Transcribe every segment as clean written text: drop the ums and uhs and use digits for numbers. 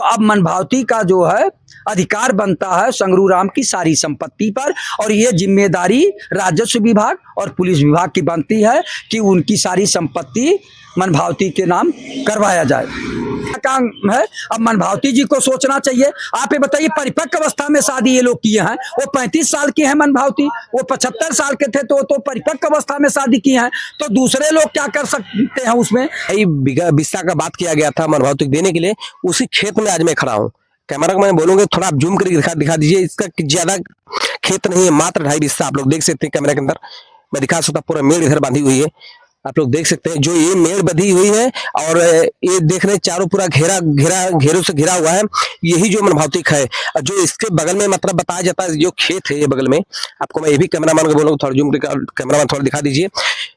अब मनभावती का जो है अधिकार बनता है संगरू राम की सारी संपत्ति पर, और ये जिम्मेदारी राजस्व विभाग और पुलिस विभाग की बनती है कि उनकी सारी संपत्ति मनभावती के नाम करवाया जाए। काम है अब मनभावती जी को सोचना चाहिए। आप ये बताइए, परिपक्व अवस्था में शादी ये लोग किए हैं, वो 35 साल की है मनभावती, वो 75 साल के थे तो परिपक्व अवस्था में शादी की है, तो दूसरे लोग क्या कर सकते हैं उसमें। बिस्सा का बात किया गया था मनभावती देने के लिए, उसी खेत में आज मैं खड़ा हूँ। कैमरा को मैं बोलूंगा थोड़ा आप जूम करके दिखा दीजिए, इसका ज्यादा खेत नहीं है, मात्र 2.5 बिस्सा आप लोग देख सकते हैं कैमरा के अंदर। मैं दिखा सकता, पूरा मेड़ इधर बांधी हुई है, आप लोग देख सकते हैं जो ये मेड़ बंधी हुई है, और ये देख रहे हैं चारों पूरा घेरों से घिरा हुआ है, यही जो मनभावती है। जो इसके बगल में मतलब बताया जाता है जो खेत है ये बगल में, आपको मैं ये भी कैमरामैन को बोलूंगा थोड़ा जूम करके कैमरामैन थोड़ा दिखा दीजिए।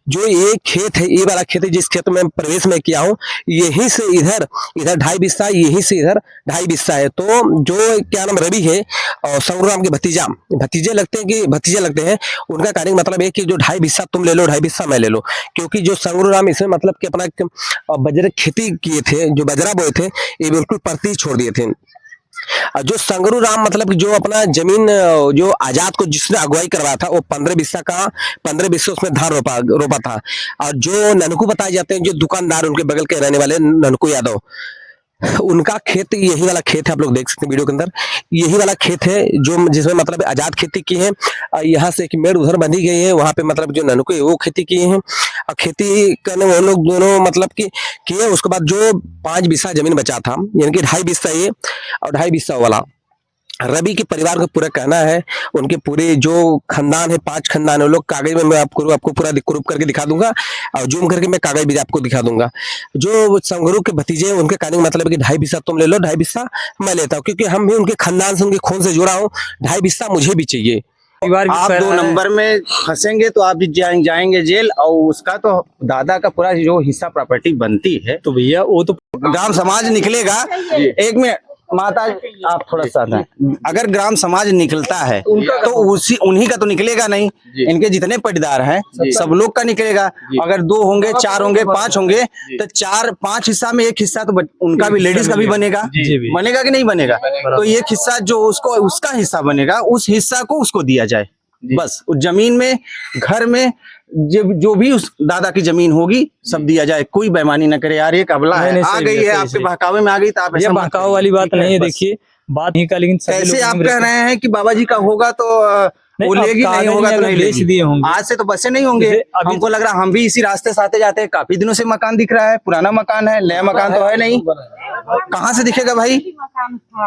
जो ये खेत है, ये वाला खेत है जिस खेत में प्रवेश में किया हूँ, यहीं से इधर 2.5 बिस्सा, यहीं से इधर 2.5 बिस्सा है। तो जो क्या नाम रवि है और संगरू राम के भतीजे लगते हैं, उनका कहने का मतलब है कि जो 2.5 बिस्सा तुम ले लो, 2.5 बिस्सा मैं ले लो, क्योंकि जो संगरू राम इसमें मतलब कि अपना बजरा खेती किए थे, जो बजरा बोए थे, ये बिल्कुल परती छोड़ दिए थे। जो संगरू राम मतलब जो अपना जमीन जो आजाद को जिसने अगुवाई करवाया था, वो 15 बिस्सा उसमें धान रोपा था। और जो ननकू बताए जाते हैं, जो दुकानदार उनके बगल के रहने वाले ननकू यादव, उनका खेत यही वाला खेत है, आप लोग देख सकते हैं वीडियो के अंदर, यही वाला खेत है जो जिसमें मतलब आजाद खेती की है। यहाँ से एक मेड़ उधर बंधी गई है, वहां पे मतलब जो ननकू है वो खेती किए हैं, और खेती करने वो लोग दोनों मतलब कि किए। उसके बाद जो 5 बिस्सा जमीन बचा था, यानी कि 2.5 बिस्सा ये और 2.5 बिस्सा वाला रवि के परिवार का पूरा कहना है, उनके पूरे जो खानदान है, 5 खानदान है, वो लोग कागज में मैं आपको पूरा ग्रुप करके दिखा दूंगा, और जूम करके मैं कागज भी आपको दिखा दूंगा। जो संगरू के भतीजे हैं उनके कहने का मतलब है कि 2.5 बिस्सा तुम ले लो, 2.5 बिस्सा मैं लेता हूँ, क्योंकि हम भी उनके खानदान से, उनके खून से जुड़ा हूँ, 2.5 बिस्सा मुझे भी चाहिए। आप 2 नंबर में फंसेंगे तो आप जाएंगे जेल, और उसका तो दादा का पूरा जो हिस्सा प्रॉपर्टी बनती है, तो भैया वो तो ग्राम समाज निकलेगा। एक मिनट माता, आप थोड़ा सा अगर ग्राम समाज निकलता है तो उन्हीं का तो निकलेगा नहीं, इनके जितने पट्टीदार हैं सब लोग का निकलेगा। अगर 2 होंगे, 4 होंगे, 5 होंगे, तो 4-5 हिस्सा में एक हिस्सा तो उनका भी, लेडीज का भी बनेगा कि नहीं बनेगा। तो एक हिस्सा जो उसको उसका हिस्सा बनेगा, उस हिस्सा को उसको दिया जाए बस। उस जमीन में, घर में जो भी उस दादा की जमीन होगी सब दिया जाए, कोई बेईमानी न करे। यार एक अबला है, आ गई है आपके बहकावे में आ गई, तो आप ये बहकावे वाली बात नहीं है। देखिए बात नहीं का, लेकिन कैसे आप कह रहे हैं कि बाबा जी का होगा तो वो लेगी, नहीं होगा तो नहीं बेच दिए होंगे। आज से तो बसें नहीं होंगे। हमको लग रहा, हम भी इसी रास्ते से आते जाते हैं, काफी दिनों से मकान दिख रहा है, पुराना मकान है, नया मकान तो है नहीं, कहाँ से दिखेगा भाई।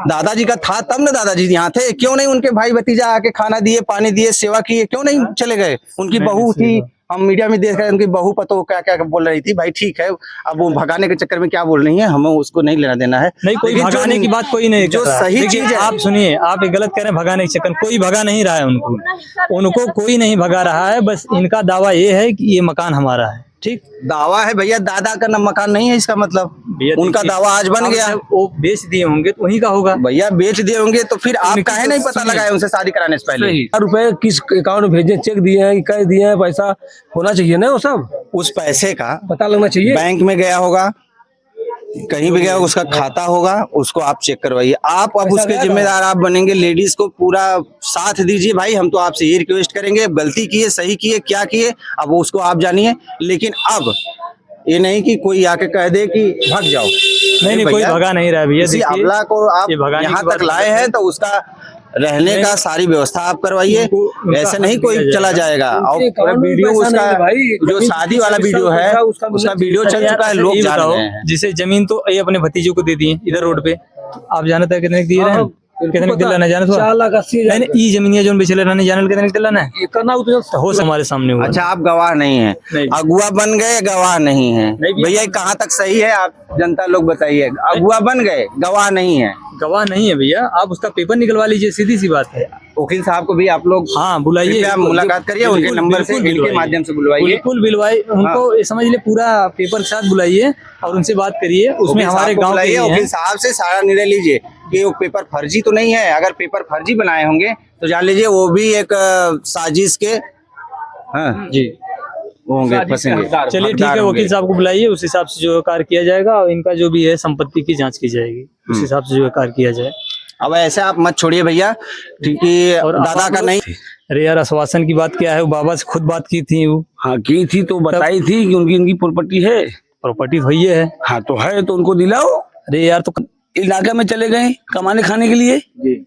दादाजी का था तब ना दादाजी यहाँ थे, क्यों नहीं उनके भाई भतीजा आके खाना दिए, पानी दिए, सेवा किए, क्यों नहीं चले गए। उनकी बहू थी, हम मीडिया में देख रहे हैं, उनकी बहू पतो क्या क्या बोल रही थी, भाई ठीक है, अब वो भगाने के चक्कर में क्या बोल रही है, हमें उसको नहीं लेना देना है। नहीं, कोई भगाने की बात कोई नहीं, जो सही चीज है। आप सुनिए, आप ये गलत कह रहे हैं, भगाने के चक्कर कोई भगा नहीं रहा है उनको कोई नहीं भगा रहा है। बस इनका दावा ये है कि ये मकान हमारा है। ठीक दावा है भैया, दादा का न मकान नहीं है इसका मतलब। उनका दावा आज बन गया, वो बेच दिए होंगे तो वहीं का होगा। भैया बेच दिए होंगे तो फिर आप काहे नहीं पता लगाए उनसे शादी कराने से पहले। रुपए किस अकाउंट में भेजे, चेक दिए हैं, कैश दिए हैं, पैसा होना चाहिए ना, वो सब उस पैसे का पता लगना चाहिए। बैंक में गया होगा, कहीं भी गया, उसका खाता होगा, उसको आप चेक करवाइए। आप अब उसके जिम्मेदार आप बनेंगे, लेडीज को पूरा साथ दीजिए। भाई हम तो आपसे ये रिक्वेस्ट करेंगे, गलती किए, सही किए, क्या किए अब वो उसको आप जानिए, लेकिन अब ये नहीं कि कोई आके कह दे कि भाग जाओ। नहीं, कोई भगा नहीं रहा भैया। किसी अबला को आप यहाँ तक लाए हैं तो उसका रहने का सारी व्यवस्था आप करवाइए, ऐसे नहीं कोई चला जाएगा। और वीडियो उसका जो शादी वाला वीडियो है, उसका वीडियो चल चुका है, लोग जान रहे हैं। जिसे जमीन तो ये अपने भतीजे को दे दिए इधर रोड पे, आप जानते हैं कितने दिए रहे हैं, कितने दिलाना जाने तो 4,80,000 ई जमीन जो बेचले रहने जाने कितने दिलाना है करना हो हमारे सामने हुआ। अच्छा आप गवाह नहीं है, अगुआ बन गए, गवाह नहीं है भैया, कहाँ तक सही है आप जनता लोग बताइए। अगुआ बन गए, गवाह नहीं है। गवाह नहीं है भैया, आप उसका पेपर निकलवा लीजिए, सीधी सी बात है। वकील साहब को भी आप लोग हाँ बुलाइए, आप मुलाकात करिए, उनके नंबर से, इनके माध्यम से बुलवाइए, बिल्कुल बुलवाइए उनको। समझ लिए पूरा पेपर के साथ बुलाइए और उनसे बात करिए। उसमें हमारे गाँव के वकील साहब से सारा निर्णय लीजिए कि वो पेपर फर्जी तो नहीं है। अगर पेपर फर्जी बनाए होंगे तो जान लीजिए वो भी एक साजिश के, हाँ जी, वो होंगे, फंसेंगे। चलिए ठीक हकदार है, होंगे। वकील साहब को बुलाइए, उस हिसाब से जो है कार्य किया जाएगा और इनका जो भी है संपत्ति की जांच की जाएगी, उस हिसाब से जो है कार्य किया जाए। अब ऐसे आप मत छोड़िए भैया, क्योंकि और दादा का नहीं। अरे यार, आश्वासन की बात क्या है, वो बाबा से खुद बात की थी, वो हाँ की थी तो बताई थी कि उनकी इनकी प्रॉपर्टी है। प्रॉपर्टी वही है। हाँ तो है तो उनको दिलाओ। अरे यार, तो इलाके में चले गए कमाने खाने के लिए,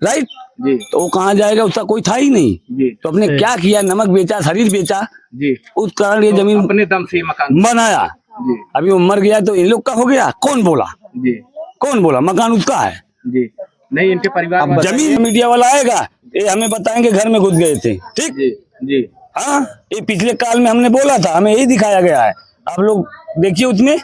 राइट जी, तो वो कहाँ जाएगा, उसका कोई था ही नहीं जी। तो अपने क्या किया, नमक बेचा, शरीर बेचा जी, उस कारण ये जमीन अपने दम से मकान बनाया जी। अभी वो मर गया तो इन लोग का हो गया, कौन बोला जी, कौन बोला, मकान उसका है जी, नहीं इनके परिवार। अब जमीन मीडिया वाला आएगा, ये हमें बताएंगे घर में घुस गए थे, ठीक जी। हाँ, ये पिछले काल में हमने बोला था, हमें यही दिखाया गया है, आप लोग देखिए उसमें।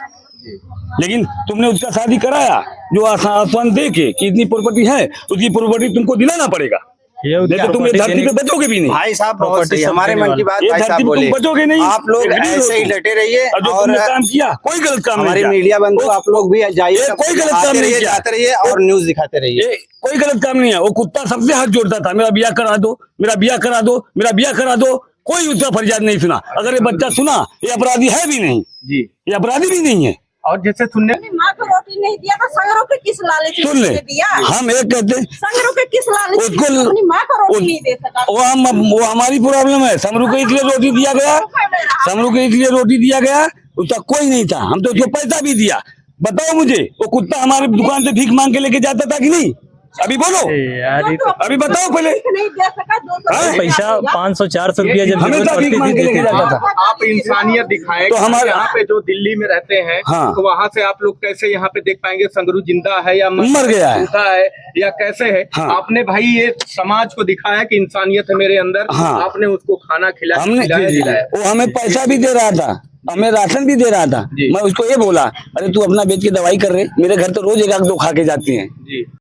लेकिन तुमने उसका शादी कराया जो आश्वासन दे के कि इतनी प्रॉपर्टी है, उसकी प्रॉपर्टी तुमको दिलाना पड़ेगा, नहीं तो तुम ये धरती पे बचोगे भी नहीं। भाई साहब बहुत सही, हमारे मन की बात ये भाई धरती साहब पे बोले, तुम बचोगे नहीं, आप लोग ऐसे ही डटे रहिए और जो और तुमने काम किया कोई गलत काम नहीं हमारे किया। मीडिया बंधु आप लोग भी जाइए, ये कोई गलत काम आते नहीं रहिए, किया। जाते रहिए और न्यूज दिखाते रहिए। ये कोई गलत काम नहीं है। वो कुत्ता सबसे हाथ जोड़ता था, मेरा ब्याह करा दो, मेरा ब्याह करा दो, मेरा ब्याह करा दो, कोई उसका फरियाद नहीं सुना। अगर ये बच्चा सुना, ये अपराधी है भी नहीं जी, ये अपराधी भी नहीं है। और जैसे सुनने माँ को रोटी नहीं दिया तो संगरों के किस लालच सुन ले, में दिया? हम एक कहते संगरों के किस लालच में उसको अपनी माँ को रोटी नहीं दे सका? वो हमारी प्रॉब्लम है। समरू को इसलिए रोटी दिया गया, समरू को इसलिए रोटी दिया गया, उसका कोई नहीं था, हम तो उसको पैसा भी दिया। बताओ मुझे, वो कुत्ता हमारी दुकान से भीख मांग के लेके जाता था कि नहीं? अभी बोलो, यार ये तो अभी बताओ पहले। नहीं दे सका, 200 पैसा 500-400 रुपया जब हमेशा जरूरत भीख पड़ती मांग थी के लेके देते थे। जाता था। आप इंसानियत दिखाएं तो हमारे यहाँ पे जो दिल्ली में रहते हैं हाँ। तो वहाँ से आप लोग कैसे यहाँ पे देख पाएंगे संगरू जिंदा है या मर गया है। जिंदा है या कैसे है। हाँ। आपने भाई ये समाज को दिखाया कि इंसानियत है मेरे अंदर। हाँ। आपने उसको खाना खिलाया, हमने दिलाया। वो हमें पैसा भी दे रहा था, हमें राशन भी दे रहा था। मैं उसको ये बोला, अरे तू अपना बेच के दवाई कर रहे, मेरे घर तो रोज एक आध दो खा के जाती हैं। जी